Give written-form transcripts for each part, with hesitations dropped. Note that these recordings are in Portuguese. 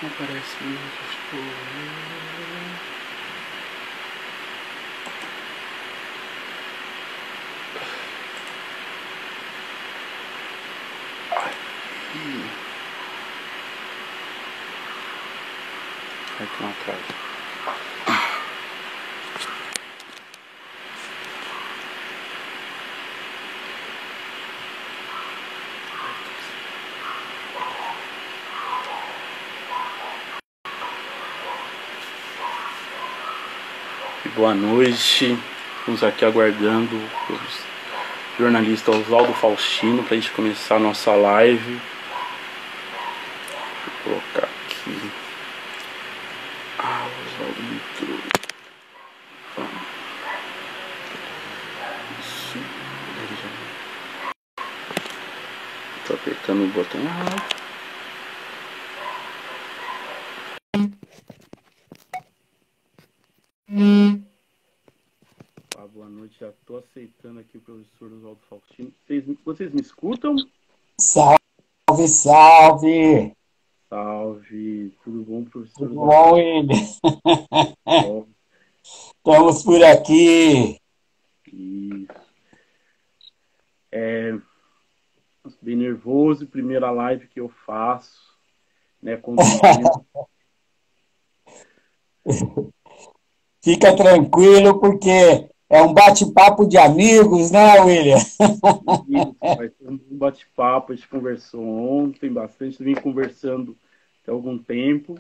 Não aparece muito, tipo... Aqui uma casa. Boa noite, estamos aqui aguardando o jornalista Oswaldo Faustino para a gente começar a nossa live. Vou colocar aqui. Oswaldo entrou. Isso. Estou apertando o botão errado. Boa noite, já estou aceitando aqui o professor Oswaldo Faustino. Vocês me escutam? Salve, salve! Salve! Tudo bom, professor? Tudo bom, William? Estamos por aqui. Isso. Bem nervoso, primeira live que eu faço, né? Fica tranquilo, porque é um bate-papo de amigos, né, William? Isso, vai ser um bate-papo, a gente conversou ontem bastante, vim conversando há algum tempo.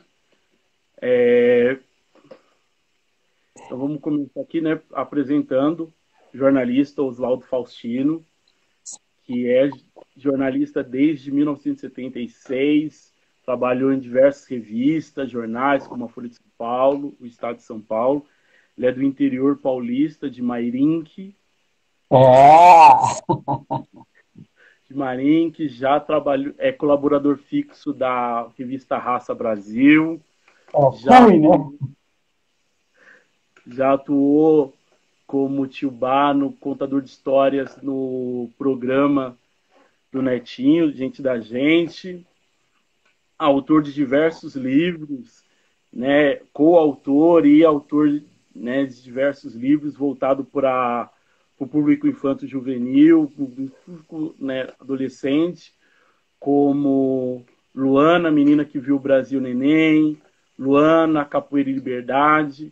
Então vamos começar aqui, né, apresentando o jornalista Oswaldo Faustino, que é jornalista desde 1976, trabalhou em diversas revistas, jornais, como a Folha de São Paulo, o Estado de São Paulo. Ele é do interior paulista, de Mairinque. De Mairinque, já trabalhou, é colaborador fixo da revista Raça Brasil. Já atuou como tio Bá, contador de histórias no programa do Netinho, Gente da Gente. Autor de diversos livros, né, coautor e autor, né, de diversos livros voltados para o público infanto-juvenil, público, né, adolescente, como Luana, Menina que Viu o Brasil Neném, Luana, Capoeira e Liberdade.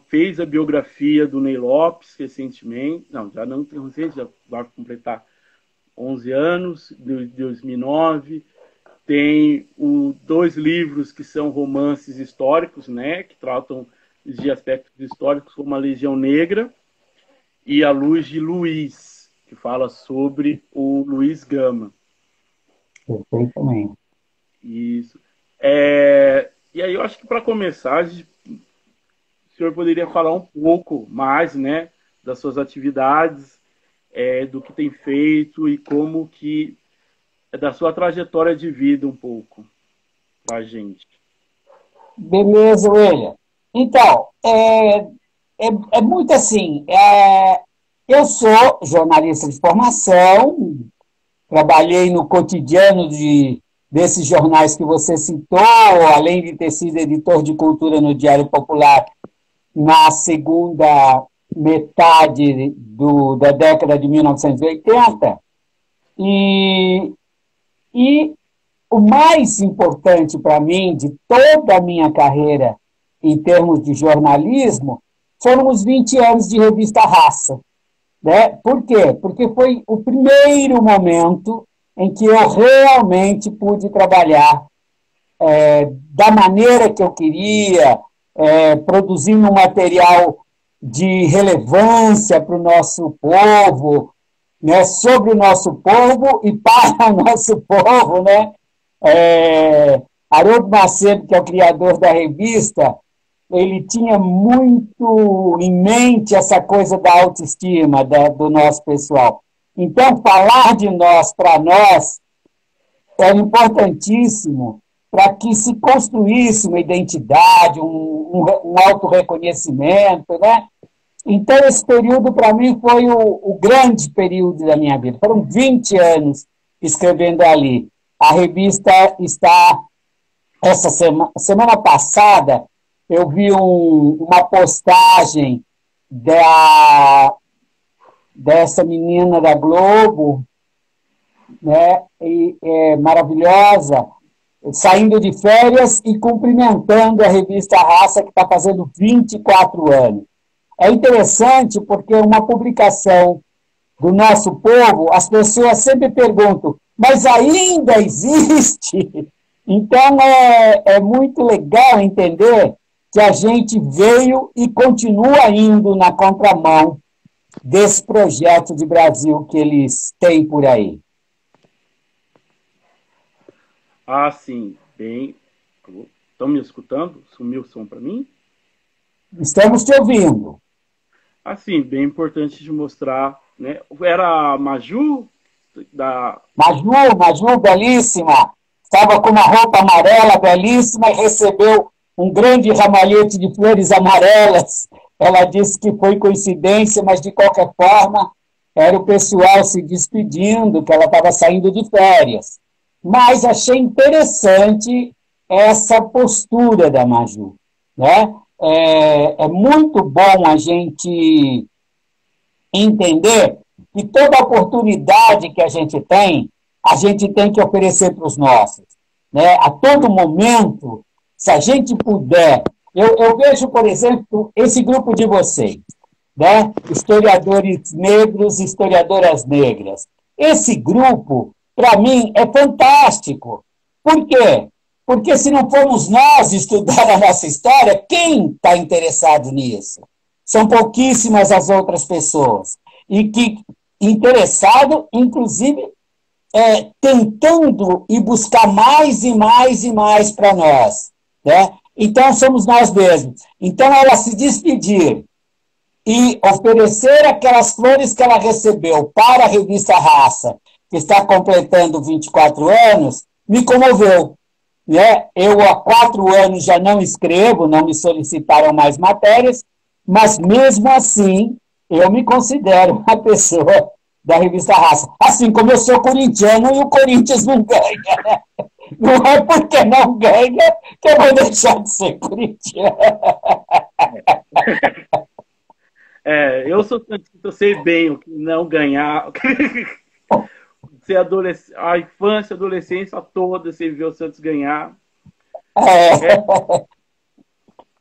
Fez a biografia do Ney Lopes recentemente, já não tem recente, já vai completar 11 anos, de 2009. Tem dois livros que são romances históricos, né, que tratam de aspectos históricos, como A Legião Negra e A Luz de Luiz, que fala sobre o Luiz Gama. Perfeitamente. Isso. E aí eu acho que, para começar, o senhor poderia falar um pouco mais, né, das suas atividades, do que tem feito e como que da sua trajetória de vida um pouco para a gente. Beleza, William. Então, é muito assim. Eu sou jornalista de formação, trabalhei no cotidiano desses jornais que você citou, além de ter sido editor de cultura no Diário Popular na segunda metade da década de 1980. E o mais importante para mim, de toda a minha carreira em termos de jornalismo, foram os 20 anos de revista Raça. Né? Por quê? Porque foi o primeiro momento em que eu realmente pude trabalhar da maneira que eu queria, produzindo um material de relevância para o nosso povo, né? Sobre o nosso povo e para o nosso povo, né? Haroldo Macedo, que é o criador da revista, ele tinha muito em mente essa coisa da autoestima do nosso pessoal. Então, falar de nós para nós era importantíssimo para que se construísse uma identidade, um autorreconhecimento, né? Então, esse período, para mim, foi o grande período da minha vida. Foram 20 anos escrevendo ali. A revista está... Essa semana passada, eu vi uma postagem dessa menina da Globo, né, maravilhosa, saindo de férias e cumprimentando a revista Raça, que está fazendo 24 anos. É interessante porque uma publicação do nosso povo, as pessoas sempre perguntam, mas ainda existe? Então, é muito legal entender que a gente veio e continua indo na contramão desse projeto de Brasil que eles têm por aí. Ah, sim, bem... Estão me escutando? Sumiu o som para mim? Estamos te ouvindo. Assim, bem importante de mostrar, né? Era a Maju da... Maju, belíssima. Estava com uma roupa amarela belíssima e recebeu um grande ramalhete de flores amarelas. Ela disse que foi coincidência, mas, de qualquer forma, era o pessoal se despedindo, que ela estava saindo de férias. Mas achei interessante essa postura da Maju, né? É muito bom a gente entender que toda oportunidade que a gente tem que oferecer para os nossos, né? A todo momento, se a gente puder... Eu vejo, por exemplo, esse grupo de vocês, né? Historiadores negros, historiadoras negras. Esse grupo, para mim, é fantástico. Por quê? Porque se não formos nós estudar a nossa história, quem está interessado nisso? São pouquíssimas as outras pessoas. E que interessado, inclusive, tentando ir buscar mais e mais e mais para nós, né? Então, somos nós mesmos. Então, ela se despedir e oferecer aquelas flores que ela recebeu para a revista Raça, que está completando 24 anos, me comoveu, né? Eu, há 4 anos, já não escrevo, não me solicitaram mais matérias, mas, mesmo assim, eu me considero uma pessoa da revista Raça. Assim como eu sou corintiano e o Corinthians não ganha, né? Não é porque não ganha que eu vou deixar de ser corintiano. Eu sou santista, eu sei bem o que não ganhar. A infância, a adolescência toda, você viu o Santos ganhar.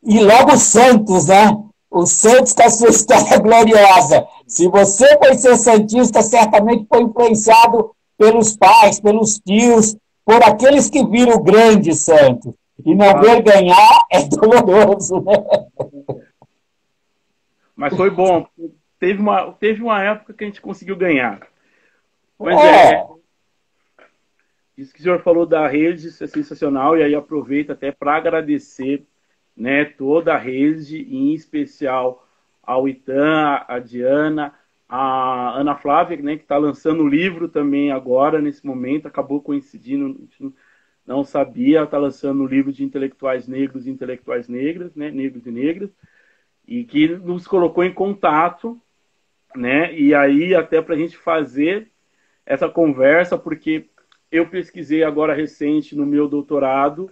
E logo o Santos, né? O Santos com a sua história gloriosa. Se você foi ser santista, certamente foi influenciado pelos pais, pelos tios, por aqueles que viram o grande Santos. E não ver ganhar é doloroso, né? Mas foi bom. Teve uma época que a gente conseguiu ganhar. Mas isso que o senhor falou da rede, isso é sensacional, e aí aproveito até para agradecer, né, toda a rede, em especial ao Itan, a Diana, a Ana Flávia, né, que está lançando o livro também agora, nesse momento, acabou coincidindo, não sabia, está lançando o livro de intelectuais negros e intelectuais negras, né, negros e negras, e que nos colocou em contato, né, e aí até para a gente fazer essa conversa, porque eu pesquisei agora recente no meu doutorado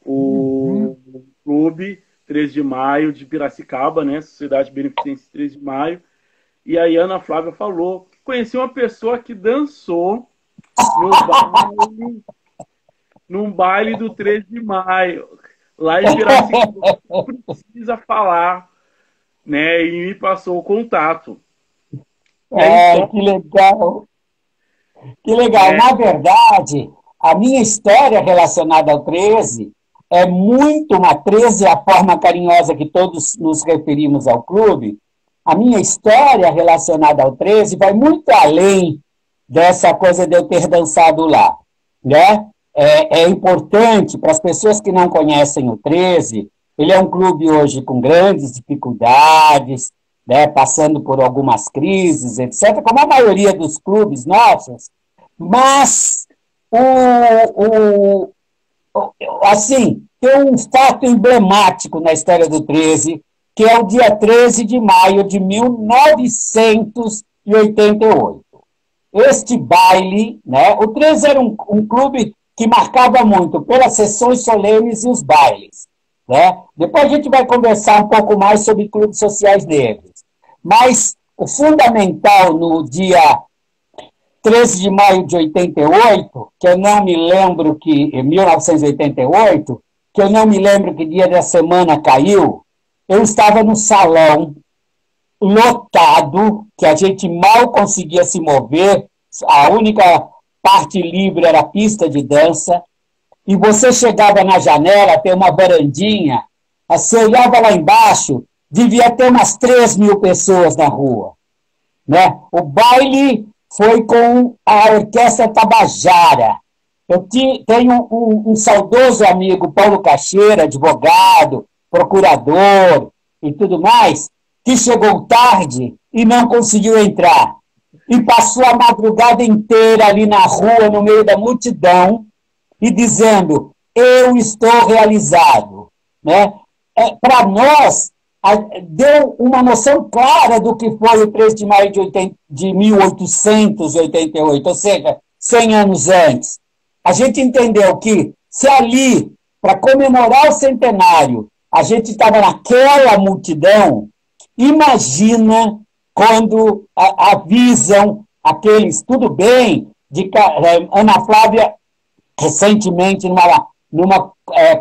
o Clube 3 de Maio de Piracicaba, né? Sociedade Beneficência 3 de Maio. E aí a Ana Flávia falou que conheceu uma pessoa que dançou num baile do 3 de Maio, lá em Piracicaba. Precisa falar, né? E me passou o contato. Então, que legal! Que legal! Na verdade, a minha história relacionada ao 13 é muito uma 13, a forma carinhosa que todos nos referimos ao clube. A minha história relacionada ao 13 vai muito além dessa coisa de eu ter dançado lá, né? É importante para as pessoas que não conhecem o 13, ele é um clube hoje com grandes dificuldades, né, passando por algumas crises, etc., como a maioria dos clubes nossos, mas assim, tem um fato emblemático na história do 13, que é o dia 13 de maio de 1988. este baile, né? O 13 era um clube que marcava muito pelas sessões solenes e os bailes, né? Depois a gente vai conversar um pouco mais sobre clubes sociais negros. Mas o fundamental no dia 13 de maio de 88, que eu não me lembro que, em 1988, que eu não me lembro que dia da semana caiu, eu estava no salão lotado, que a gente mal conseguia se mover, a única parte livre era a pista de dança, e você chegava na janela, tem uma varandinha, você olhava lá embaixo, devia ter umas 3.000 pessoas na rua, né? O baile foi com a Orquestra Tabajara. Eu tenho um saudoso amigo, Paulo Cacheira, advogado, procurador e tudo mais, que chegou tarde e não conseguiu entrar. E passou a madrugada inteira ali na rua, no meio da multidão, e dizendo, eu estou realizado. Né? Para nós, deu uma noção clara do que foi o 13 de maio de 1888, ou seja, 100 anos antes. A gente entendeu que, se ali, para comemorar o centenário, a gente estava naquela multidão, imagina quando avisam aqueles, tudo bem, Ana Flávia, recentemente, numa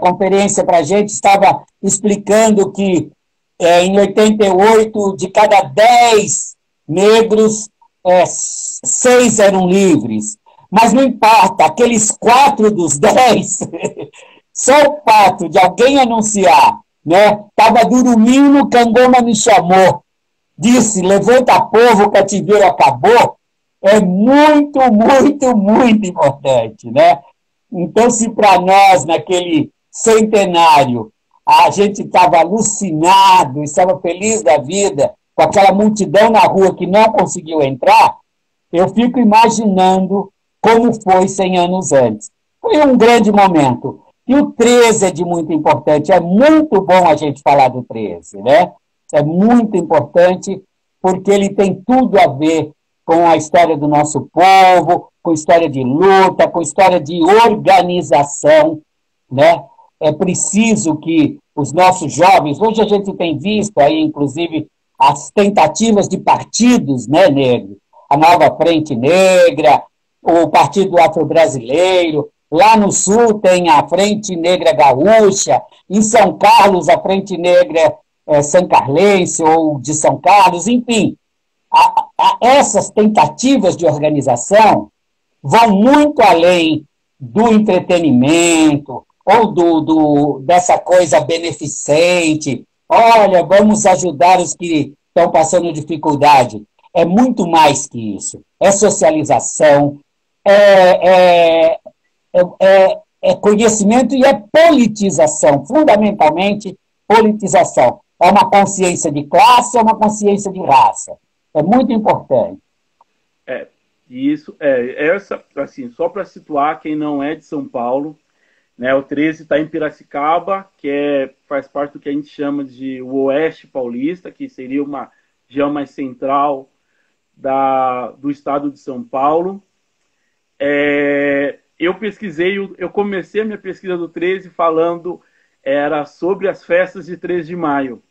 conferência para a gente, estava explicando que em 88, de cada 10 negros, 6 eram livres. Mas não importa, aqueles 4 dos 10, só o fato de alguém anunciar, né? Estava dormindo, Cangoma me chamou, disse, levanta povo, o cativeiro acabou, é muito, muito, muito importante, né? Então, se para nós, naquele centenário, a gente estava alucinado, estava feliz da vida, com aquela multidão na rua que não conseguiu entrar, eu fico imaginando como foi 100 anos antes. Foi um grande momento. E o 13 é de muito importante. É muito bom a gente falar do 13, né? É muito importante porque ele tem tudo a ver com a história do nosso povo, com história de luta, com história de organização, né? É preciso que os nossos jovens, hoje a gente tem visto aí, inclusive, as tentativas de partidos, né, negros, a Nova Frente Negra, o Partido Afro-Brasileiro, lá no Sul tem a Frente Negra Gaúcha, em São Carlos a Frente Negra Sancarlense ou de São Carlos, enfim, essas tentativas de organização vão muito além do entretenimento ou dessa coisa beneficente. Olha, vamos ajudar os que estão passando dificuldade. É muito mais que isso. É socialização, é conhecimento e é politização, fundamentalmente politização. É uma consciência de classe, é uma consciência de raça. É muito importante. Isso, assim, só para situar quem não é de São Paulo, né, o 13 está em Piracicaba, que faz parte do que a gente chama de o Oeste Paulista, que seria uma região mais central do estado de São Paulo. Eu comecei a minha pesquisa do 13 era sobre as festas de 13 de maio.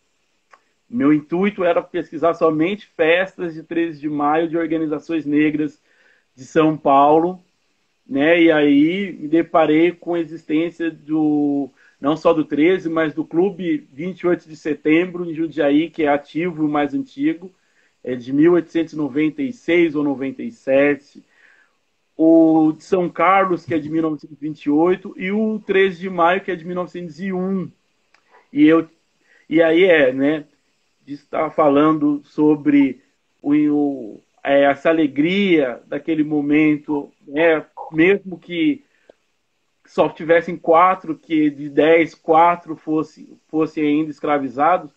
Meu intuito era pesquisar somente festas de 13 de maio de organizações negras de São Paulo, né? E aí me deparei com a existência não só do 13, mas do Clube 28 de Setembro, em Jundiaí, que é ativo e o mais antigo, é de 1896 ou 97, o de São Carlos, que é de 1928, e o 13 de maio, que é de 1901. E aí né, de estar falando sobre essa alegria daquele momento, né, mesmo que só tivessem 4, que de 10, 4 fossem ainda escravizados,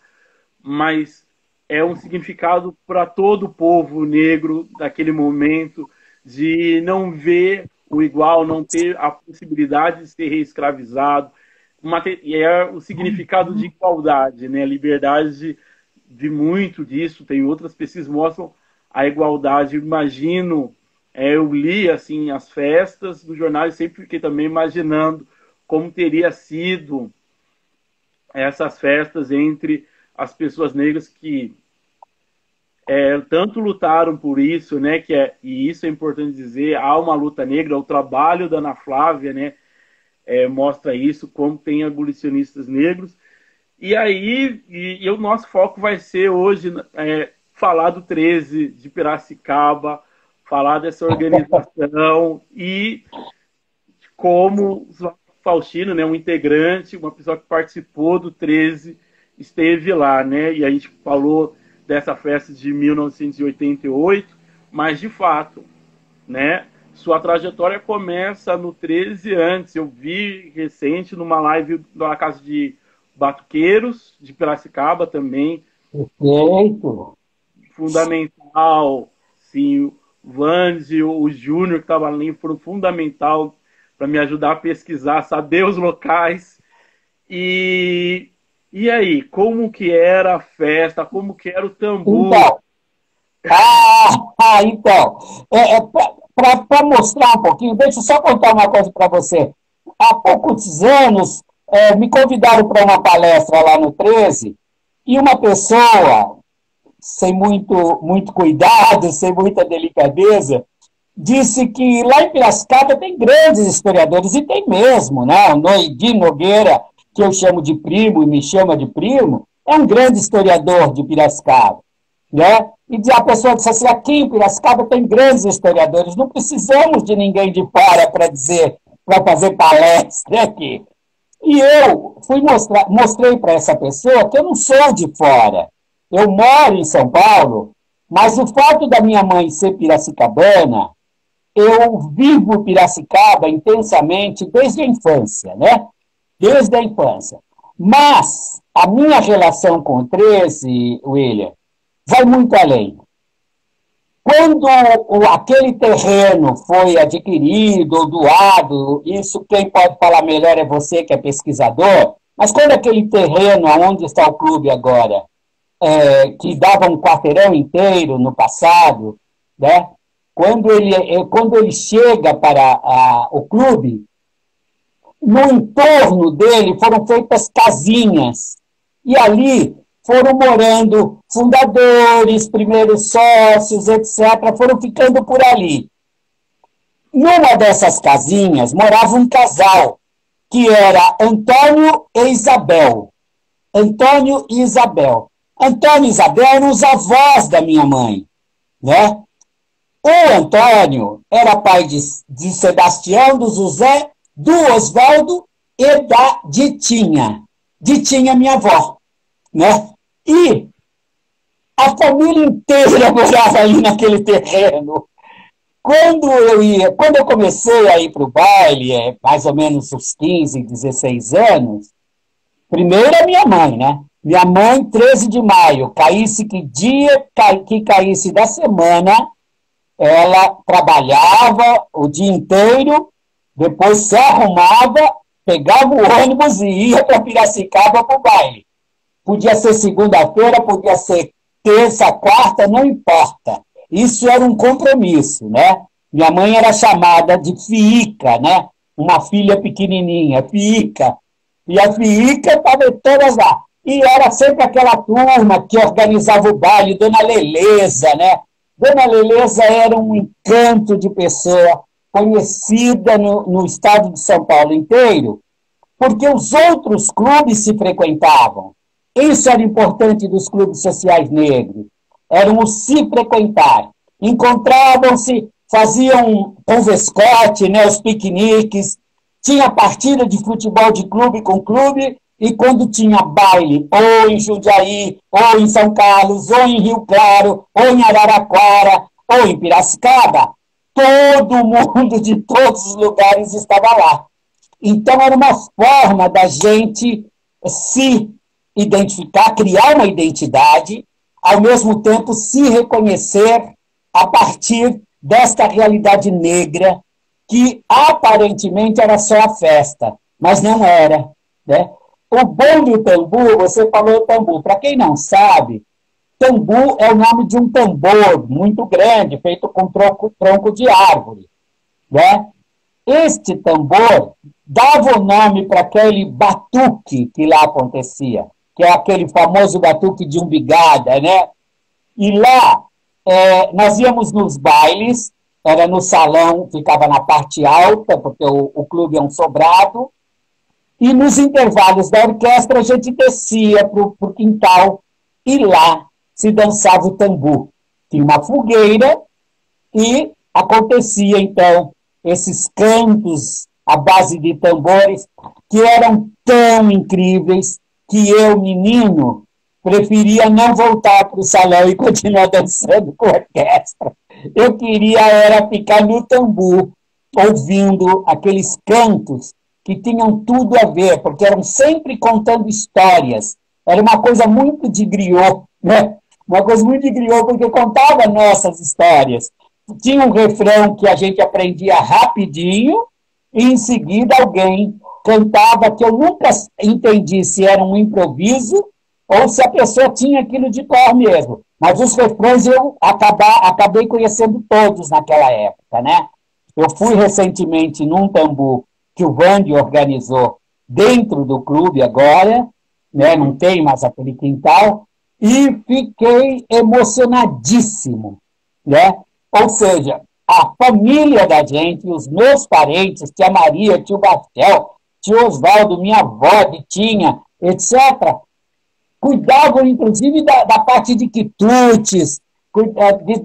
mas é um significado para todo o povo negro daquele momento, de não ver o igual, não ter a possibilidade de ser reescravizado, e é o significado de igualdade, né? Liberdade de muito disso, tem outras pesquisas que mostram a igualdade. Imagino Eu li assim as festas do jornal e sempre fiquei também imaginando como teria sido essas festas entre as pessoas negras que tanto lutaram por isso, né? E isso é importante dizer, há uma luta negra, o trabalho da Ana Flávia, né? Mostra isso, como tem abolicionistas negros. E aí, o nosso foco vai ser hoje falar do 13 de Piracicaba, falar dessa organização e como o Faustino, né, um integrante, uma pessoa que participou do 13, esteve lá, né? E a gente falou dessa festa de 1988, mas de fato, né, sua trajetória começa no 13 antes. Eu vi recente numa live da Casa de Batuqueiros, de Piracicaba também. Perfeito. Fundamental, sim. O Vanzi, o Júnior, que estava ali, foram fundamental para me ajudar a pesquisar, saber os locais. E aí, como que era a festa, como que era o tambor? Então, para mostrar um pouquinho, deixa eu só contar uma coisa para você. Há poucos anos, me convidaram para uma palestra lá no 13, e uma pessoa, sem muito cuidado, sem muita delicadeza, disse que lá em Piracicaba tem grandes historiadores, e tem mesmo, né? O Noidi Nogueira, que eu chamo de primo e me chama de primo, é um grande historiador de Piracicaba, né? E a pessoa disse assim, aqui em Piracicaba tem grandes historiadores, não precisamos de ninguém de fora para fazer palestra aqui. E eu mostrei para essa pessoa que eu não sou de fora, eu moro em São Paulo, mas o fato da minha mãe ser piracicabana, eu vivo Piracicaba intensamente desde a infância, né? Desde a infância. Mas a minha relação com o 13, William, vai muito além. Quando aquele terreno foi adquirido ou doado, isso quem pode falar melhor é você, que é pesquisador, mas quando aquele terreno, onde está o clube agora, que dava um quarteirão inteiro no passado, né? Quando ele chega para o clube, no entorno dele foram feitas casinhas, e ali foram morando fundadores, primeiros sócios, etc., foram ficando por ali. Numa dessas casinhas morava um casal, que era Antônio e Isabel. Antônio e Isabel. Antônio e Isabel eram os avós da minha mãe, né? O Antônio era pai de Sebastião, do José, do Oswaldo e da Ditinha. Ditinha, minha avó, né? E a família inteira morava ali naquele terreno. Quando eu comecei a ir para o baile, mais ou menos uns 15, 16 anos, primeiro a minha mãe, né? Minha mãe, 13 de maio, caísse que dia que caísse da semana, ela trabalhava o dia inteiro, depois se arrumava, pegava o ônibus e ia para Piracicaba para o baile. Podia ser segunda-feira, podia ser terça, quarta, não importa. Isso era um compromisso, né? Minha mãe era chamada de Fiica, né? Uma filha pequenininha, Fiica. E a Fiica estava todas lá. E era sempre aquela turma que organizava o baile, Dona Leleza, né? Dona Leleza era um encanto de pessoa, conhecida no estado de São Paulo inteiro, porque os outros clubes se frequentavam. Isso era importante dos clubes sociais negros. Eram os se frequentar. Encontravam-se, faziam convescote, né, os piqueniques, tinha partida de futebol de clube com clube, e quando tinha baile, ou em Jundiaí, ou em São Carlos, ou em Rio Claro, ou em Araraquara, ou em Piracicaba, todo mundo de todos os lugares estava lá. Então, era uma forma da gente se identificar, criar uma identidade, ao mesmo tempo se reconhecer a partir desta realidade negra, que aparentemente era só a festa, mas não era, né? O bom do tambu, você falou tambu, para quem não sabe, tambu é o nome de um tambor muito grande, feito com tronco de árvore, né? Este tambor dava o nome para aquele batuque que lá acontecia, que é aquele famoso batuque de umbigada, né? E lá nós íamos nos bailes, era no salão, ficava na parte alta, porque o clube é um sobrado, e nos intervalos da orquestra a gente descia para o quintal e lá se dançava o tambu. Tinha uma fogueira e acontecia, então, esses cantos à base de tambores que eram tão incríveis que eu, menino, preferia não voltar para o salão e continuar dançando com a orquestra. Eu queria era ficar no tambu, ouvindo aqueles cantos que tinham tudo a ver, porque eram sempre contando histórias. Era uma coisa muito de griot, né? Uma coisa muito de griot, porque contava nossas histórias. Tinha um refrão que a gente aprendia rapidinho, e em seguida alguém cantava, que eu nunca entendi se era um improviso ou se a pessoa tinha aquilo de cor mesmo. Mas os refrões eu acabei conhecendo todos naquela época, né? Eu fui recentemente num tambu que o Vande organizou dentro do clube agora, né? Não tem mais aquele quintal, e fiquei emocionadíssimo, né? Ou seja, a família da gente, os meus parentes, tia Maria, tio Bastel, tio Oswaldo, minha avó, Vitinha, etc., cuidavam, inclusive, da parte de quitutes,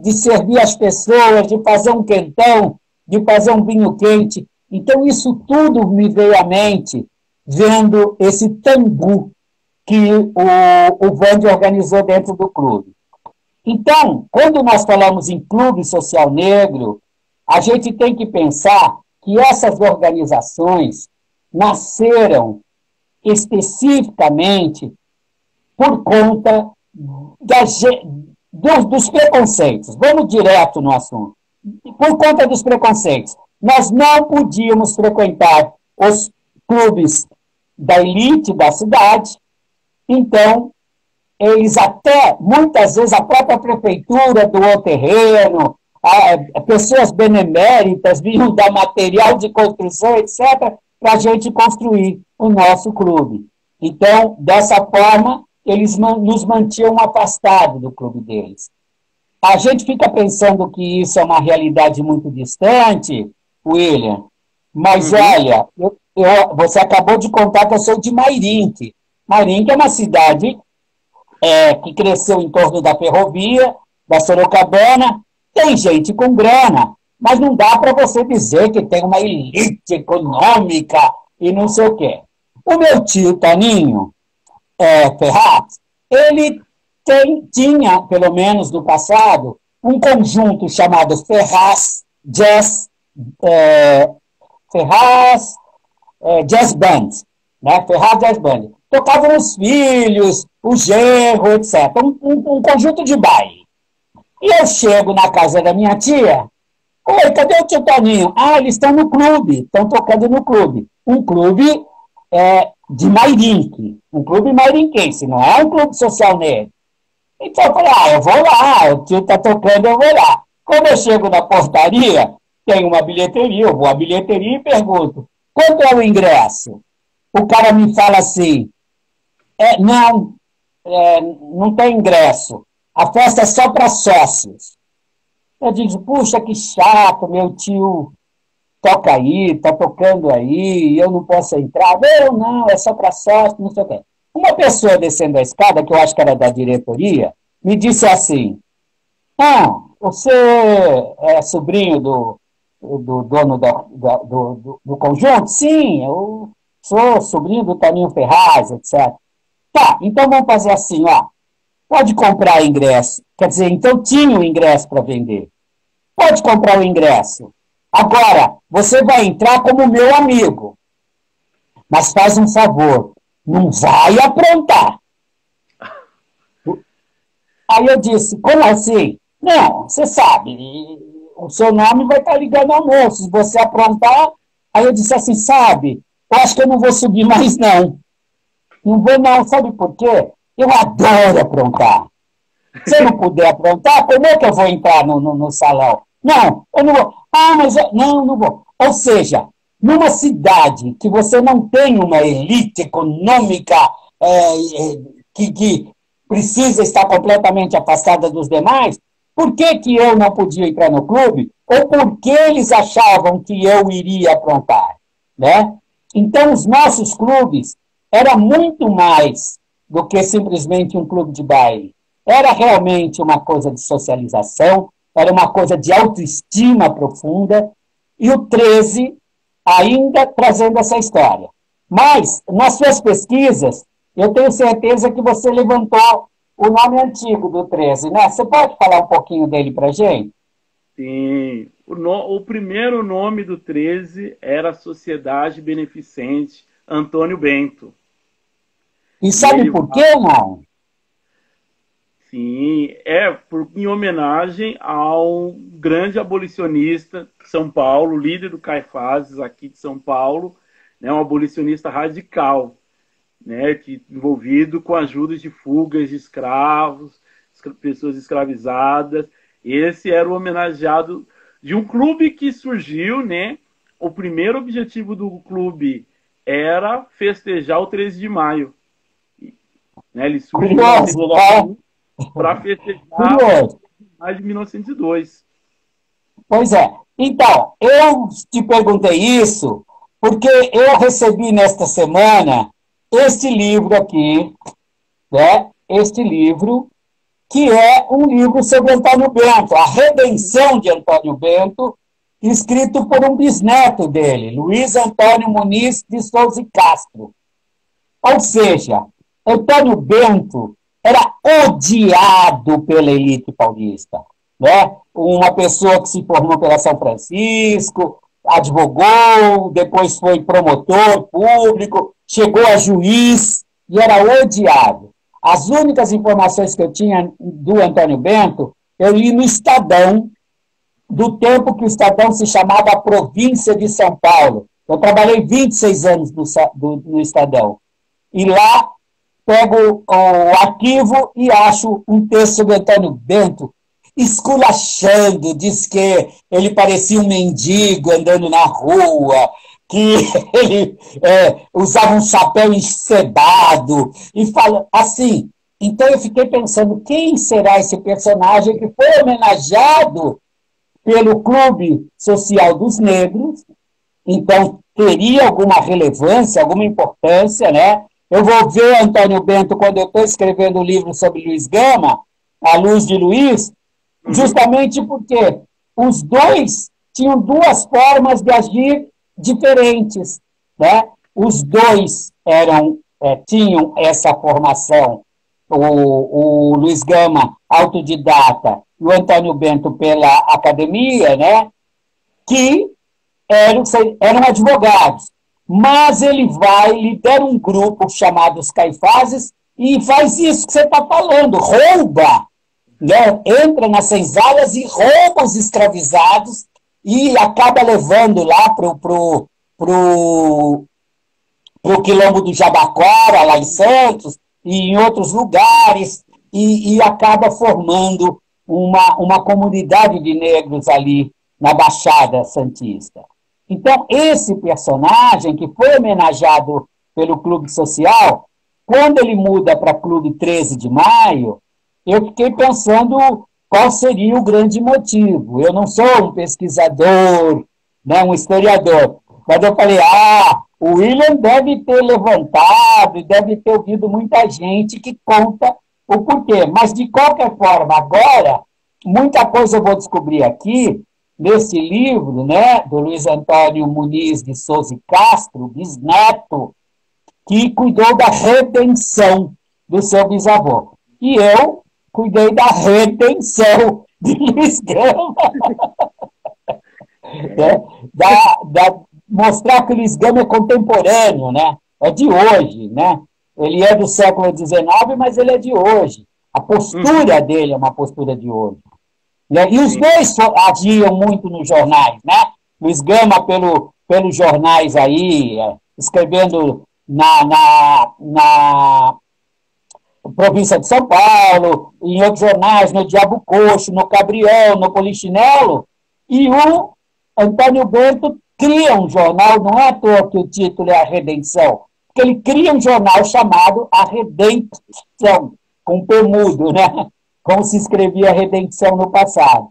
de servir as pessoas, de fazer um quentão, de fazer um vinho quente. Então, isso tudo me veio à mente vendo esse tambu que o Vande organizou dentro do clube. Então, quando nós falamos em clube social negro, a gente tem que pensar que essas organizações nasceram especificamente por conta dos preconceitos. Vamos direto no assunto. Por conta dos preconceitos. Nós não podíamos frequentar os clubes da elite da cidade, então eles até, muitas vezes, a própria prefeitura doou terreno, pessoas beneméritas vinham dar material de construção, etc., para a gente construir o nosso clube. Então, dessa forma, eles nos mantinham afastados do clube deles. A gente fica pensando que isso é uma realidade muito distante, William, mas olha, você acabou de contar que eu sou de Mairinque. Mairinque é uma cidade que cresceu em torno da ferrovia, da Sorocabana, tem gente com grana, mas não dá para você dizer que tem uma elite econômica e não sei o quê. O meu tio Toninho Ferraz, ele tinha, pelo menos no passado, um conjunto chamado Ferraz Jazz Band, né? Ferraz Jazz Band. Tocavam os filhos, o genro, etc. Um conjunto de baile. E eu chego na casa da minha tia, oi, cadê o tio Toninho? Ah, eles estão no clube, estão tocando no clube. Um clube de Mairinque, um clube mairinquense, não é um clube social negro. Então eu falei, eu vou lá, o tio está tocando, eu vou lá. Quando eu chego na portaria, tem uma bilheteria, eu vou à bilheteria e pergunto, quanto é o ingresso? O cara me fala assim, não tem ingresso, a festa é só para sócios. Eu digo, puxa, que chato, meu tio toca aí, está tocando aí, eu não posso entrar. Não, é só para sócios, não sei o quê. Uma pessoa descendo a escada, que eu acho que era da diretoria, me disse assim, você é sobrinho do dono do conjunto? Sim, eu sou sobrinho do Toninho Ferraz, etc. Tá, então vamos fazer assim, pode comprar ingresso. Quer dizer, então tinha o ingresso para vender. Pode comprar o ingresso. Agora, você vai entrar como meu amigo. Mas faz um favor, não vai aprontar. Aí eu disse, como assim? Não, você sabe, o seu nome vai estar ligado ao moço. Se você aprontar, aí eu disse assim, sabe, eu acho que eu não vou subir mais, não. Não vou não, sabe por quê? Eu adoro aprontar. Se eu não puder aprontar, como é que eu vou entrar no salão? Não, eu não vou. Ah, mas não vou. Ou seja, numa cidade que você não tem uma elite econômica que precisa estar completamente afastada dos demais, por que eu não podia entrar no clube? Ou por que eles achavam que eu iria aprontar? Né? Então, os nossos clubes era muito mais do que simplesmente um clube de baile. Era realmente uma coisa de socialização, era uma coisa de autoestima profunda, e o 13 ainda trazendo essa história. Mas, nas suas pesquisas, eu tenho certeza que você levantou o nome antigo do 13, né? Você pode falar um pouquinho dele para a gente? Sim. O primeiro nome do 13 era Sociedade Beneficente Antônio Bento. E sabe por quê, não? Sim, em homenagem ao grande abolicionista de São Paulo, líder do Caifases aqui de São Paulo, né, um abolicionista radical, né, envolvido com ajudas de fugas de escravos, pessoas escravizadas. Esse era o homenageado de um clube que surgiu, né? O primeiro objetivo do clube era festejar o 13 de maio. Né, ele surgiu para festejar mais de 1902. Pois é. Então, eu te perguntei isso porque eu recebi nesta semana este livro aqui, né? Este livro, que é um livro sobre Antônio Bento, A Redenção de Antônio Bento, escrito por um bisneto dele, Luiz Antônio Muniz de Souza e Castro. Ou seja, Antônio Bento era odiado pela elite paulista, né? Uma pessoa que se formou pela São Francisco, advogou, depois foi promotor público, chegou a juiz e era odiado. As únicas informações que eu tinha do Antônio Bento, eu li no Estadão, do tempo que o Estadão se chamava Província de São Paulo. Eu trabalhei 26 anos no Estadão. E lá pego o arquivo e acho um texto sobre Antônio Bento esculachando, diz que ele parecia um mendigo andando na rua, que ele usava um chapéu encebado, e fala assim. Então eu fiquei pensando, quem será esse personagem que foi homenageado pelo Clube Social dos Negros? Então teria alguma relevância, alguma importância, né? Eu vou ver Antônio Bento quando eu estou escrevendo um livro sobre Luiz Gama, A Luz de Luiz, justamente porque os dois tinham duas formas de agir diferentes, né? Os dois tinham essa formação, o Luiz Gama autodidata e o Antônio Bento pela academia, né? Que eram advogados. Mas ele lidera um grupo chamado os Caifases e faz isso que você está falando, rouba, né? Entra nas senzalas e rouba os escravizados e acaba levando lá pro Quilombo do Jabaquara, lá em Santos, e em outros lugares, e acaba formando uma comunidade de negros ali na Baixada Santista. Então, esse personagem, que foi homenageado pelo Clube Social, quando ele muda para Clube 13 de Maio, eu fiquei pensando qual seria o grande motivo. Eu não sou um pesquisador, né, um historiador, mas eu falei, o William deve ter levantado e deve ter ouvido muita gente que conta o porquê. Mas, de qualquer forma, agora, muita coisa eu vou descobrir aqui, nesse livro, né, do Luiz Antônio Muniz de Souza e Castro, bisneto, que cuidou da redenção do seu bisavô. E eu cuidei da redenção de Luiz Gama. Mostrar que o Luiz Gama é contemporâneo, né? É de hoje, né? Ele é do século XIX, mas ele é de hoje. A postura dele é uma postura de hoje. E os dois agiam muito nos jornais, né? Luiz Gama pelos jornais aí, escrevendo Província de São Paulo, em outros jornais, no Diabo Coxo, no Cabrião, no Polichinelo, e o Antônio Bento cria um jornal, não é à toa que o título é A Redenção, porque ele cria um jornal chamado A Redenção, com P mudo, né? Como se escrevia Redenção no passado.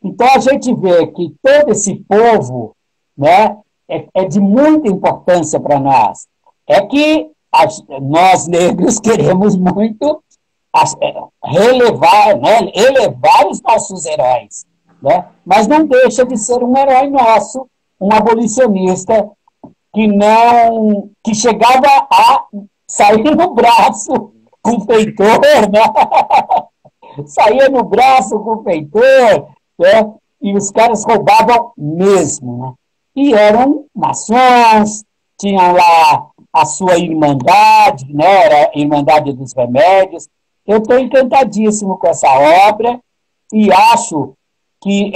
Então, a gente vê que todo esse povo, né, é de muita importância para nós. É que nós, negros, queremos muito relevar, né, elevar os nossos heróis, né? Mas não deixa de ser um herói nosso, um abolicionista que chegava a sair no braço com o feitor, né? Saía no braço com o feitor, né? E os caras roubavam mesmo, né? E eram maçons, tinham lá a sua irmandade, né? Era a Irmandade dos Remédios. Eu estou encantadíssimo com essa obra e acho que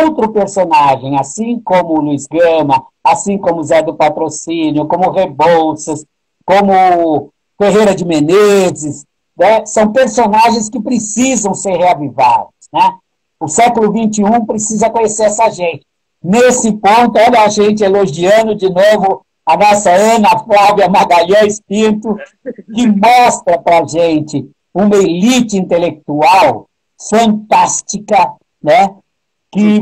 outro personagem, assim como o Luiz Gama, assim como o Zé do Patrocínio, como o Rebouças, como Ferreira de Menezes, né? São personagens que precisam ser reavivados, né? O século XXI precisa conhecer essa gente. Nesse ponto, olha a gente elogiando de novo a nossa Ana Flávia Magalhães Pinto, que mostra para a gente uma elite intelectual fantástica, né? Que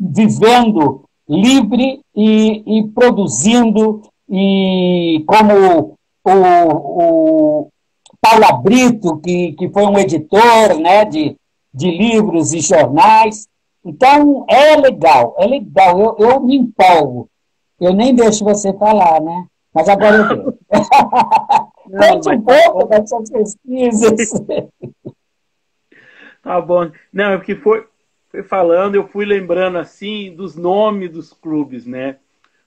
vivendo livre e produzindo, e como o Paula Brito, que foi um editor, né, de livros e jornais. Então, é legal. Eu me empolgo. Eu nem deixo você falar, né? Mas agora eu tenho. Conte um pouco das suas pesquisas. Tá bom. Não, é porque foi falando, eu fui lembrando assim dos nomes dos clubes, né?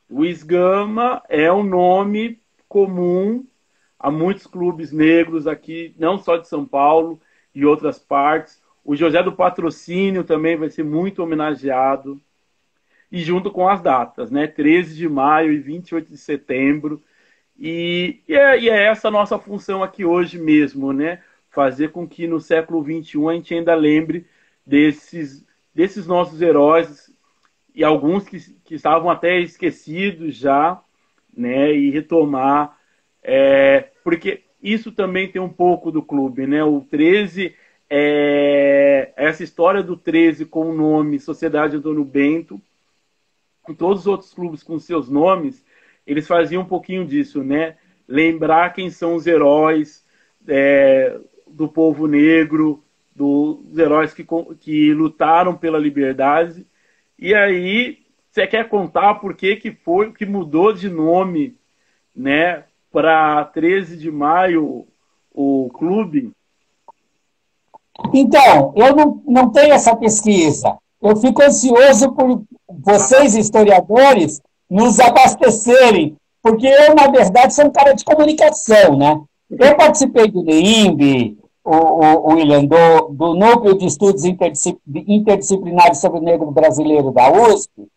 Luiz Gama é um nome comum a muitos clubes negros aqui, não só de São Paulo e outras partes. O José do Patrocínio também vai ser muito homenageado. E junto com as datas, né? 13 de maio e 28 de setembro. E é essa a nossa função aqui hoje mesmo, né? Fazer com que no século XXI a gente ainda lembre desses nossos heróis, e alguns que estavam até esquecidos já, né? E retomar, porque isso também tem um pouco do clube, né? O 13, essa história do 13 com o nome Sociedade Antônio Bento, com todos os outros clubes com seus nomes, eles faziam um pouquinho disso, né? Lembrar quem são os heróis do povo negro, dos heróis que lutaram pela liberdade. E aí, você quer contar por que mudou de nome, né, para 13 de maio o clube? Então, eu não tenho essa pesquisa. Eu fico ansioso por vocês, historiadores, nos abastecerem, porque eu, na verdade, sou um cara de comunicação, né? Eu participei do NEIMB, o William, do Núcleo de Estudos Interdisciplinares sobre o Negro Brasileiro da USP.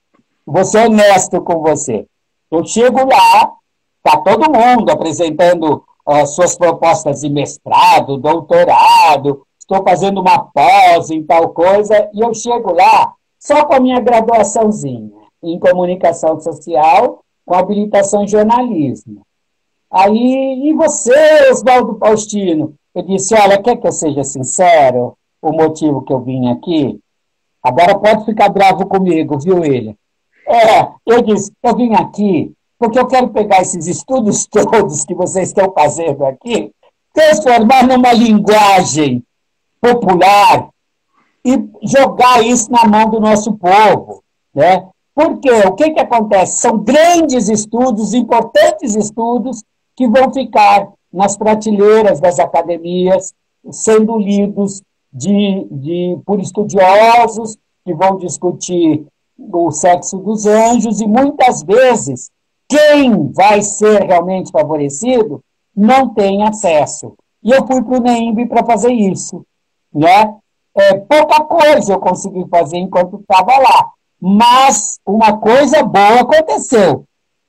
Vou ser honesto com você. Eu chego lá, está todo mundo apresentando suas propostas de mestrado, doutorado, estou fazendo uma pós em tal coisa, e eu chego lá só com a minha graduaçãozinha em comunicação social, com habilitação em jornalismo. Aí, e você, Oswaldo Faustino? Eu disse, olha, quer que eu seja sincero, o motivo que eu vim aqui? Agora pode ficar bravo comigo, viu, ele? Eu disse, eu vim aqui porque eu quero pegar esses estudos todos que vocês estão fazendo aqui, transformar numa linguagem popular e jogar isso na mão do nosso povo, né? Porque o que acontece? São grandes estudos, importantes estudos, que vão ficar nas prateleiras das academias, sendo lidos por estudiosos que vão discutir o sexo dos anjos, e muitas vezes quem vai ser realmente favorecido não tem acesso. E eu fui para o NEIMB para fazer isso, né? Pouca coisa eu consegui fazer enquanto estava lá, mas uma coisa boa aconteceu.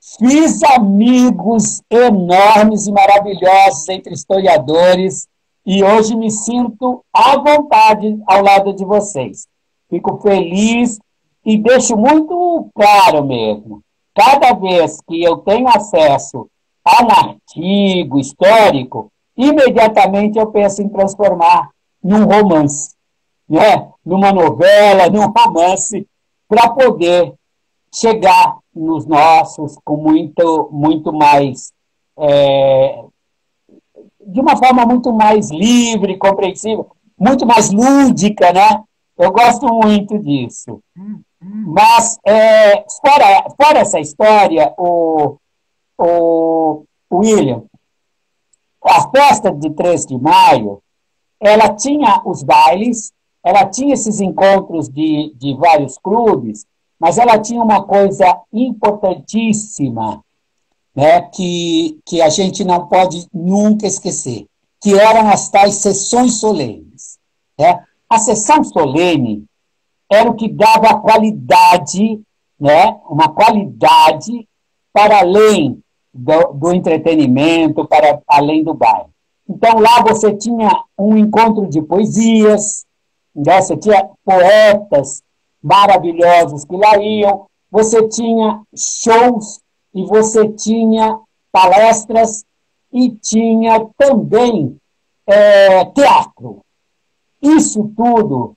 Fiz amigos enormes e maravilhosos entre historiadores e hoje me sinto à vontade ao lado de vocês. Fico feliz e deixo muito claro mesmo. Cada vez que eu tenho acesso a um artigo histórico, imediatamente eu penso em transformar num romance, né? Numa novela, num romance, para poder chegar nos nossos com muito mais, de uma forma muito mais livre, compreensível, muito mais lúdica, né? Eu gosto muito disso. Mas, fora essa história, o William, a festa de 3 de maio, ela tinha os bailes, ela tinha esses encontros de vários clubes, mas ela tinha uma coisa importantíssima, né, que a gente não pode nunca esquecer, que eram as tais sessões solenes. Né? A sessão solene era o que dava a qualidade, né, uma qualidade para além do entretenimento, para além do baile. Então, lá você tinha um encontro de poesias, né, você tinha poetas maravilhosos que lá iam, você tinha shows e você tinha palestras e tinha também teatro. Isso tudo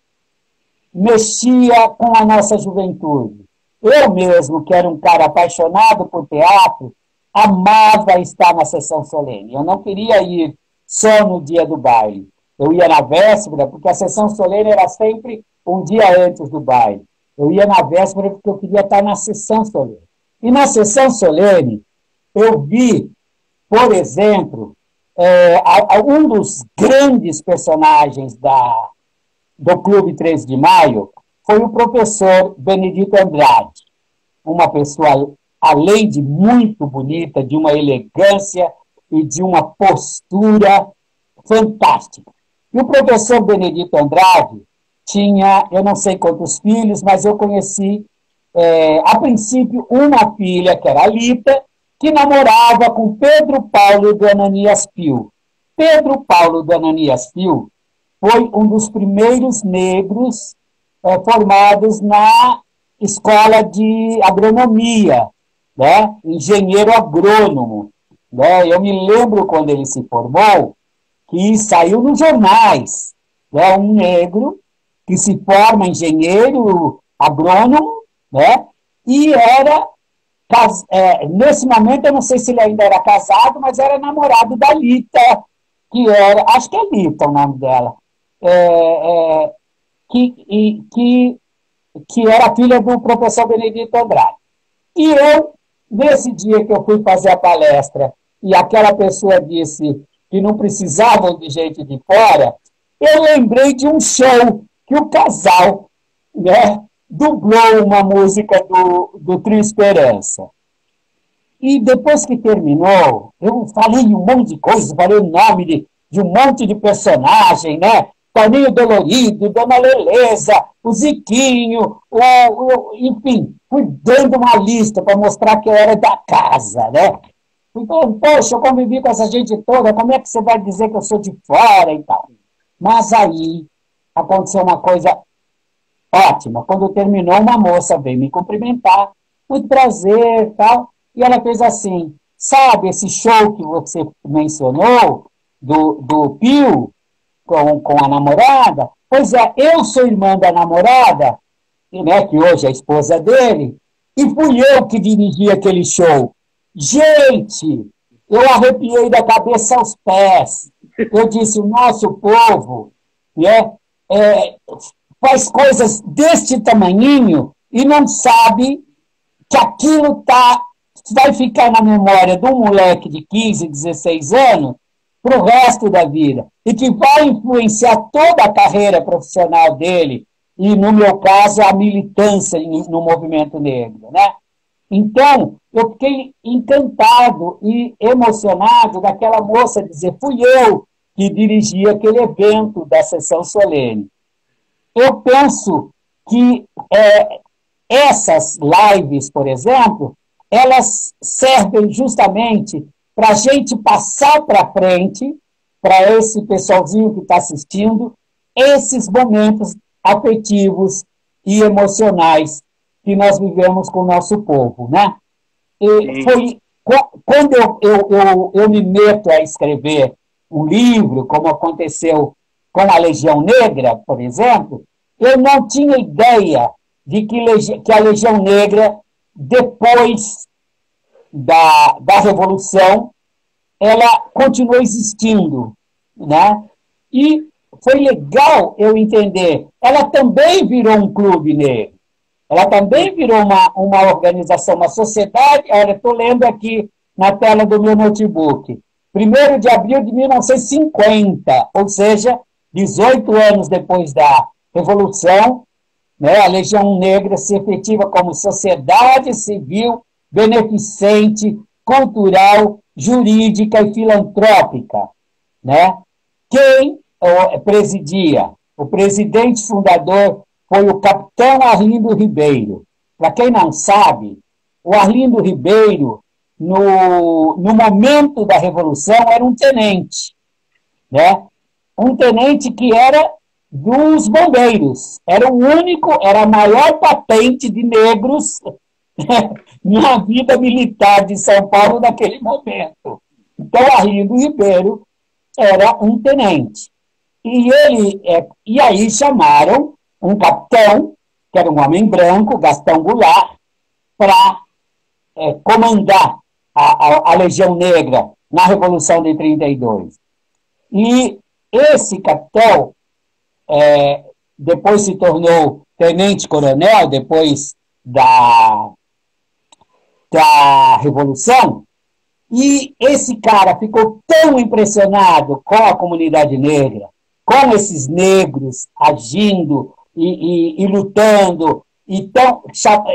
mexia com a nossa juventude. Eu mesmo, que era um cara apaixonado por teatro, amava estar na sessão solene. Eu não queria ir só no dia do baile. Eu ia na véspera, porque a sessão solene era sempre um dia antes do baile. Eu ia na véspera porque eu queria estar na sessão solene. E na sessão solene, eu vi, por exemplo, um dos grandes personagens do Clube 3 de Maio foi o professor Benedito Andrade, uma pessoa, além de muito bonita, de uma elegância e de uma postura fantástica. E o professor Benedito Andrade tinha, eu não sei quantos filhos, mas eu conheci, a princípio, uma filha, que era a Lita, que namorava com Pedro Paulo do Ananias Pio. Pedro Paulo do Ananias Pio foi um dos primeiros negros formados na escola de agronomia, né? Engenheiro agrônomo. Né? Eu me lembro quando ele se formou, que saiu nos jornais, né? Um negro que se forma engenheiro agrônomo, né? E era, nesse momento, eu não sei se ele ainda era casado, mas era namorado da Lita, que era, acho que é Lita o nome dela, que era filha do professor Benedito Andrade. E eu, nesse dia que eu fui fazer a palestra, e aquela pessoa disse que não precisavam de gente de fora, eu lembrei de um show que o casal, né, dublou uma música do Trio Esperança. E depois que terminou, eu falei um monte de coisa, falei o nome de um monte de personagem, né? Toninho Dolorido, Dona Leleza, o Ziquinho, enfim, fui dando uma lista para mostrar que eu era da casa, né? Então, poxa, eu convivi com essa gente toda, como é que você vai dizer que eu sou de fora e tal? Mas aí aconteceu uma coisa ótima. Quando terminou, uma moça veio me cumprimentar, muito prazer e tal, e ela fez assim, sabe esse show que você mencionou, do Pio, com a namorada? Pois é, eu sou irmã da namorada, né, que hoje é a esposa dele, e fui eu que dirigi aquele show. Gente, eu arrepiei da cabeça aos pés. Eu disse, o nosso povo, né, faz coisas deste tamanhinho e não sabe que aquilo vai ficar na memória de um moleque de 15, 16 anos para o resto da vida e que vai influenciar toda a carreira profissional dele e, no meu caso, a militância no movimento negro, né? Então, eu fiquei encantado e emocionado daquela moça dizer, fui eu que dirigi aquele evento da sessão solene. Eu penso que essas lives, por exemplo, elas servem justamente para a gente passar para frente, para esse pessoalzinho que está assistindo, esses momentos afetivos e emocionais que nós vivemos com o nosso povo, né? E foi quando eu me meto a escrever um livro, como aconteceu com a Legião Negra, por exemplo, eu não tinha ideia de que a Legião Negra, depois da Revolução, ela continuou existindo, né? E foi legal eu entender. Ela também virou um clube negro. Ela também virou uma organização, uma sociedade. Olha, estou lendo aqui na tela do meu notebook. 1º de abril de 1950, ou seja, 18 anos depois da Revolução, né, a Legião Negra se efetiva como sociedade civil, beneficente, cultural, jurídica e filantrópica. Né? Quem presidia? O presidente fundador foi o capitão Arlindo Ribeiro. Para quem não sabe, o Arlindo Ribeiro, no momento da Revolução, era um tenente. Né? Um tenente que era dos bombeiros. Era o único, era a maior patente de negros na vida militar de São Paulo naquele momento. Então, Arlindo Ribeiro era um tenente. E aí chamaram um capitão, que era um homem branco, Gastão Goulart, para comandar a Legião Negra na Revolução de 32. E esse capitão depois se tornou tenente-coronel, depois da Revolução, e esse cara ficou tão impressionado com a comunidade negra, com esses negros agindo e lutando. Então,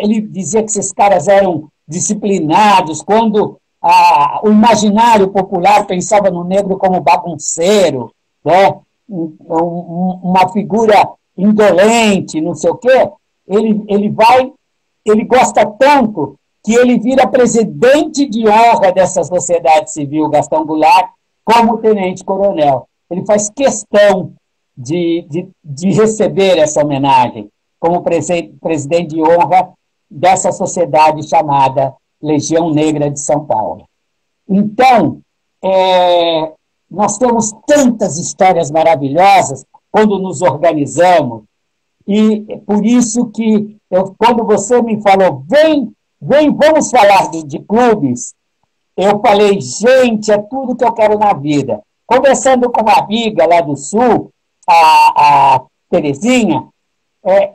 ele dizia que esses caras eram disciplinados, quando o imaginário popular pensava no negro como bagunceiro, né? Uma figura indolente, não sei o quê. Ele gosta tanto que ele vira presidente de honra dessa sociedade civil, Gastão Goulart, como tenente-coronel. Ele faz questão de receber essa homenagem como presidente de honra dessa sociedade chamada Legião Negra de São Paulo. Então, nós temos tantas histórias maravilhosas quando nos organizamos, e por isso que, quando você me falou, vem, vamos falar de clubes, eu falei, gente, é tudo que eu quero na vida. Conversando com uma amiga lá do Sul, a Terezinha,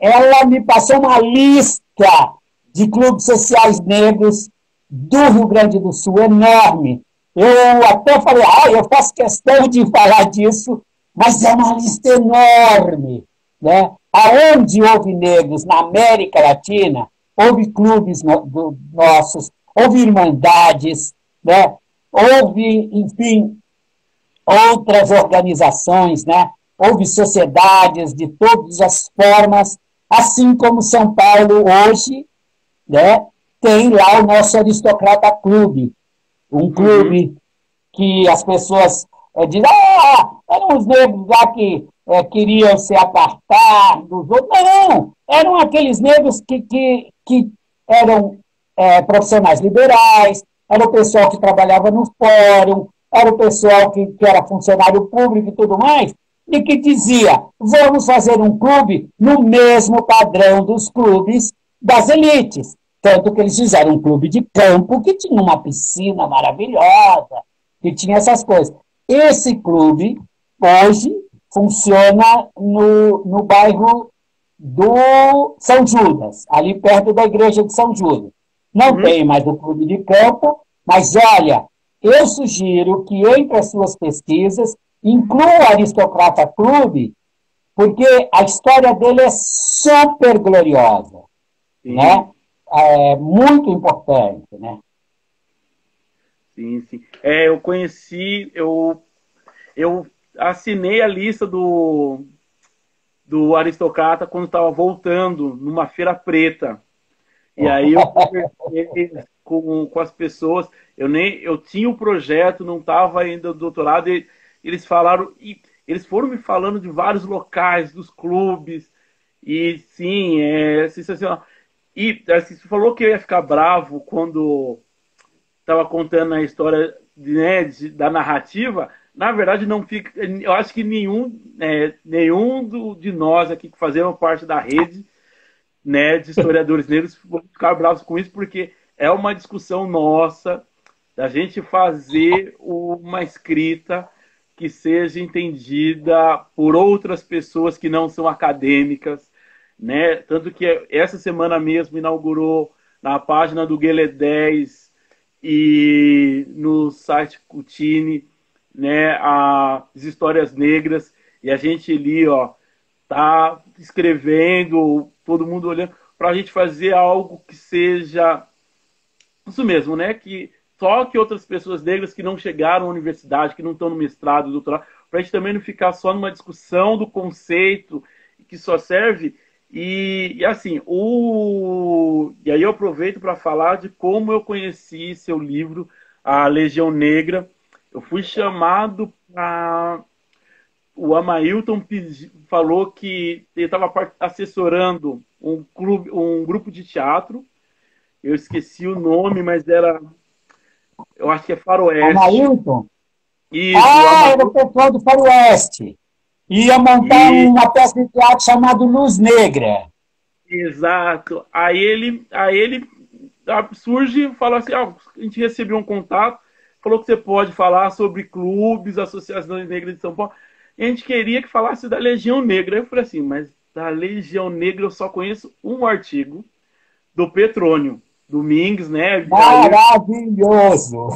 ela me passou uma lista de clubes sociais negros do Rio Grande do Sul, enorme. Eu até falei, eu faço questão de falar disso, mas é uma lista enorme. Né? Aonde houve negros na América Latina, houve clubes nossos, houve irmandades, né? Houve, enfim, outras organizações, né? Houve sociedades de todas as formas, assim como São Paulo hoje, né? Tem lá o nosso Aristocrata Clube, um clube que as pessoas dizem, eram os negros lá que queriam se apartar dos outros. Não, eram aqueles negros que eram profissionais liberais, era o pessoal que trabalhava no fórum, era o pessoal que era funcionário público e tudo mais, e que dizia, vamos fazer um clube no mesmo padrão dos clubes das elites. Tanto que eles fizeram um clube de campo que tinha uma piscina maravilhosa, que tinha essas coisas. Esse clube, hoje, funciona no bairro do São Judas, ali perto da igreja de São Judas. Não tem mais o clube de campo, mas olha, eu sugiro que entre as suas pesquisas inclua o Aristocrata Clube, porque a história dele é super gloriosa, né? É muito importante, né? Sim, sim. Eu conheci, eu assinei a lista do Aristocrata quando estava voltando numa feira preta. E aí eu conversei com as pessoas. Eu tinha o projeto, não estava ainda no doutorado, e eles falaram, e eles foram me falando de vários locais, dos clubes, e sim, é sensacional. E assim, você falou que eu ia ficar bravo quando estava contando a história, né, da narrativa. Na verdade, não fica. Eu acho que nenhum de nós aqui que fazemos parte da rede, né, de historiadores negros vão ficar bravos com isso, porque é uma discussão nossa da gente fazer uma escrita que seja entendida por outras pessoas que não são acadêmicas, né? Tanto que essa semana mesmo inaugurou na página do Guelé 10 e no site Cutini, né, as histórias negras, e a gente ali, ó, tá escrevendo, todo mundo olhando, para a gente fazer algo que seja isso mesmo, né? Que toque outras pessoas negras que não chegaram à universidade, que não estão no mestrado, doutorado, para a gente também não ficar só numa discussão do conceito que só serve. E assim, e aí eu aproveito para falar de como eu conheci seu livro, A Legião Negra. Eu fui chamado para o Amailton falou que ele estava assessorando um grupo de teatro. Eu esqueci o nome, mas eu acho que é Faroeste. Amailton? Isso, Era o pessoal do Faroeste. Ia montar uma peça de teatro chamada Luz Negra. Exato. Aí ele surge e fala assim, a gente recebeu um contato, falou que você pode falar sobre clubes, associações negras de São Paulo. E a gente queria que falasse da Legião Negra. Eu falei assim, mas da Legião Negra eu só conheço um artigo do Petrônio Domingues, né? Maravilhoso!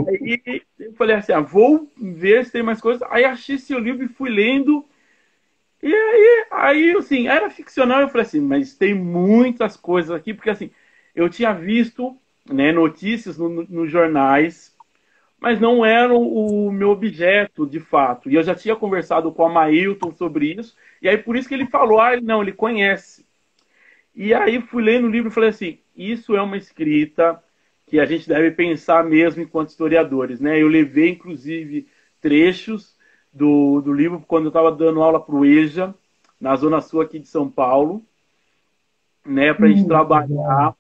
Aí eu falei assim, vou ver se tem mais coisas. Aí achei seu livro e fui lendo. E aí assim, era ficcional. Eu falei assim, mas tem muitas coisas aqui, porque assim, eu tinha visto, né, notícias nos jornais, mas não eram o meu objeto, de fato. E eu já tinha conversado com a Mailton sobre isso, e aí por isso que ele falou, não, ele conhece. E aí fui lendo o livro e falei assim, isso é uma escrita que a gente deve pensar mesmo enquanto historiadores, né? Eu levei, inclusive, trechos do livro quando eu estava dando aula para o EJA, na Zona Sul aqui de São Paulo, né? Para a gente trabalhar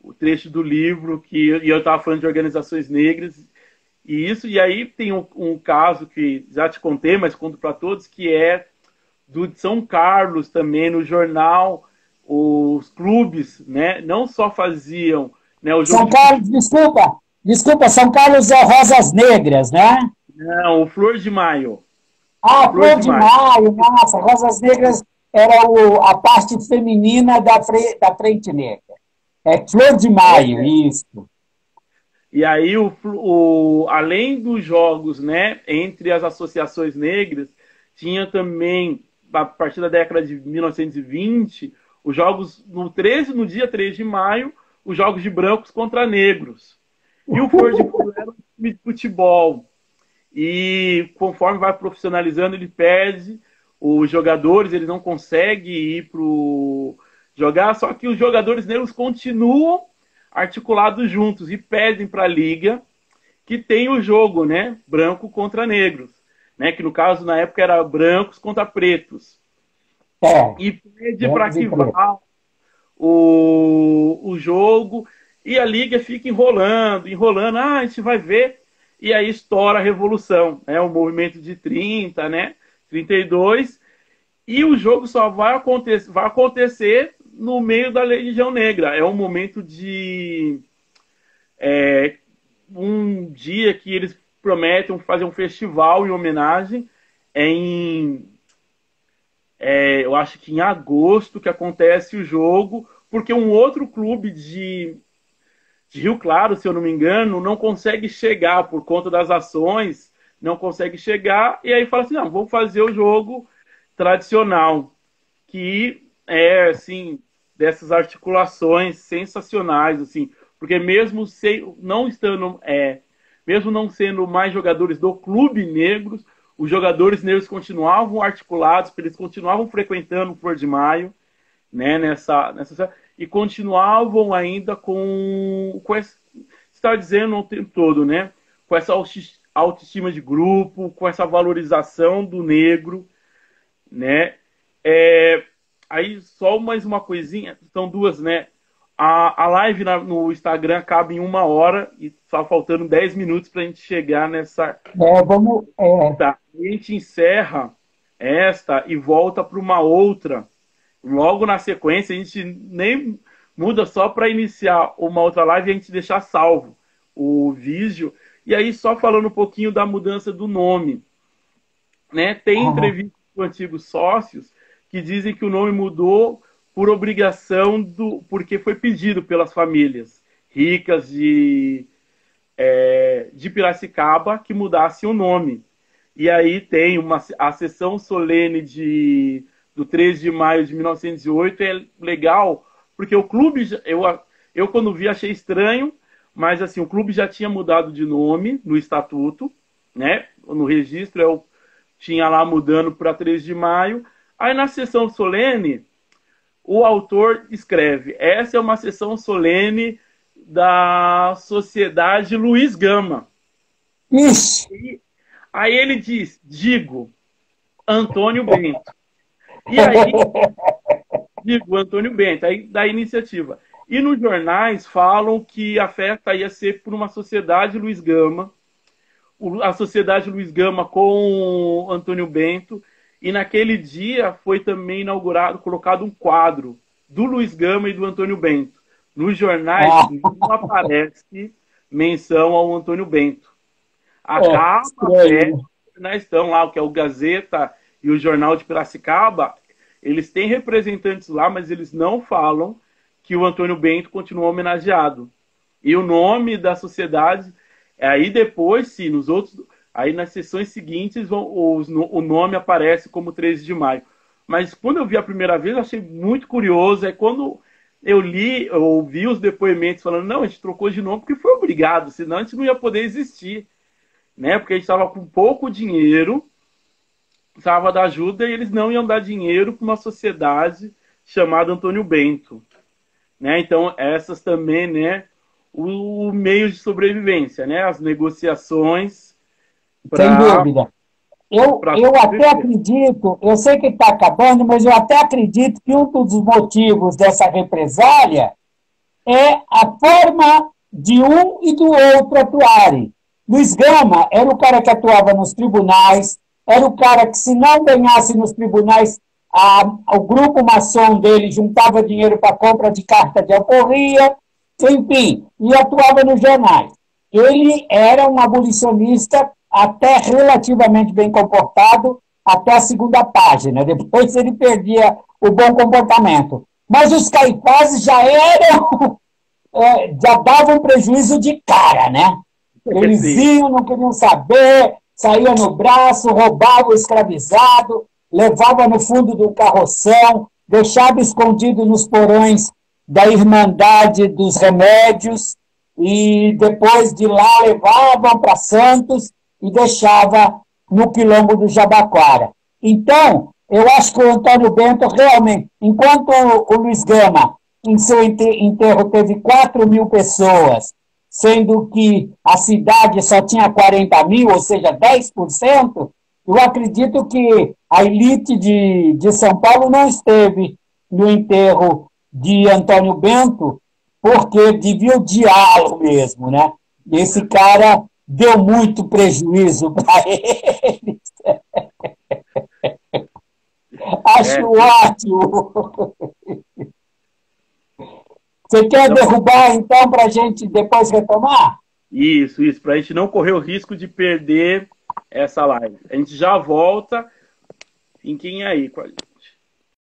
o trecho do livro, e eu estava falando de organizações negras, e aí tem um caso que já te contei, mas conto para todos, que é do de São Carlos também, no jornal, os clubes, né, não só faziam, né, o jogo São Carlos, desculpa, São Carlos é Rosas Negras, né? Não, o Flor de Maio. Flor de Maio, nossa, Rosas Negras era a parte feminina da Frente Negra. É Flor de Maio, isso. E aí, além dos jogos, né, entre as associações negras, tinha também, a partir da década de 1920, os jogos, no dia 3 de maio, os jogos de brancos contra negros. E o Flor de Maio era um time de futebol. E conforme vai profissionalizando, ele perde. Os jogadores, eles não conseguem ir para jogar, só que os jogadores negros continuam articulados juntos e pedem para a liga que tem o jogo, né, branco contra negros, né, que no caso na época era brancos contra pretos. E pede para que vá o jogo, e a liga fica enrolando, a gente vai ver, e aí estoura a revolução, né, o movimento de 30, né, 32, e o jogo só vai acontecer no meio da Legião Negra. É um momento de um dia que eles prometem fazer um festival em homenagem eu acho que em agosto que acontece o jogo, porque um outro clube de Rio Claro, se eu não me engano, não consegue chegar por conta das ações, não consegue chegar, e aí fala assim, não, vamos fazer o jogo tradicional, que é, assim, dessas articulações sensacionais, assim, porque mesmo não sendo mais jogadores do clube negros, os jogadores negros continuavam articulados, eles continuavam frequentando o Flor de Maio, né, nessa e continuavam ainda com esse, está dizendo o tempo todo, né? Com essa autoestima de grupo, com essa valorização do negro, né? Aí só mais uma coisinha, são duas, né? A live no Instagram acaba em 1 hora e só faltando 10 minutos para a gente chegar nessa. Vamos. Tá. A gente encerra esta e volta para uma outra. Logo na sequência, a gente nem muda só para iniciar uma outra live e a gente deixar salvo o vídeo. E aí, só falando um pouquinho da mudança do nome. Né? Tem entrevistas com antigos sócios que dizem que o nome mudou por obrigação porque foi pedido pelas famílias ricas de Piracicaba que mudasse o nome. E aí tem a sessão solene do 13 de maio de 1908, é legal, porque o clube, eu quando vi achei estranho, mas assim, o clube já tinha mudado de nome no estatuto, né? No registro eu tinha lá mudando para 13 de maio. Aí na sessão solene, o autor escreve: essa é uma sessão solene da Sociedade Luiz Gama. Isso. Aí ele diz: digo, Antônio Bento. E aí, digo, Antônio Bento, aí da iniciativa. E nos jornais falam que a festa ia ser por uma Sociedade Luiz Gama, a Sociedade Luiz Gama com Antônio Bento, e naquele dia foi também colocado um quadro do Luiz Gama e do Antônio Bento. Nos jornais não aparece menção ao Antônio Bento. A capa, estão lá, que é o Gazeta e o Jornal de Piracicaba, eles têm representantes lá, mas eles não falam que o Antônio Bento continua homenageado. E o nome da sociedade, aí depois, sim, aí nas sessões seguintes, o nome aparece como 13 de maio. Mas quando eu vi a primeira vez, eu achei muito curioso. É quando eu ouvi os depoimentos falando: não, a gente trocou de nome porque foi obrigado, senão a gente não ia poder existir. Né? Porque a gente estava com pouco dinheiro, precisava da ajuda, e eles não iam dar dinheiro para uma sociedade chamada Antônio Bento. Né? Então, essas também, né, o meio de sobrevivência, né? As negociações. Sem dúvida. Eu até acredito, eu sei que está acabando, mas eu até acredito que um dos motivos dessa represália é a forma de um e do outro atuarem. Luiz Gama era o cara que atuava nos tribunais, era o cara que, se não ganhasse nos tribunais, o grupo maçom dele juntava dinheiro para compra de carta de alforria, enfim, e atuava nos jornais. Ele era um abolicionista até relativamente bem comportado, até a segunda página. Depois ele perdia o bom comportamento. Mas os Caifás já eram, já davam prejuízo de cara, né? Eles iam, não queriam saber, saía no braço, roubava o escravizado, levava no fundo do carroção, deixava escondido nos porões da Irmandade dos Remédios, e depois de lá levavam para Santos e deixava no quilombo do Jabaquara. Então, eu acho que o Antônio Bento realmente, enquanto o Luiz Gama, em seu enterro, teve 4.000 pessoas, sendo que a cidade só tinha 40.000, ou seja, 10%, eu acredito que a elite de São Paulo não esteve no enterro de Antônio Bento, porque devia odiá-lo mesmo, né? Esse cara deu muito prejuízo para eles. Acho ótimo. Você quer derrubar, então, para a gente depois retomar? Isso, para a gente não correr o risco de perder essa live. A gente já volta. Fiquem aí.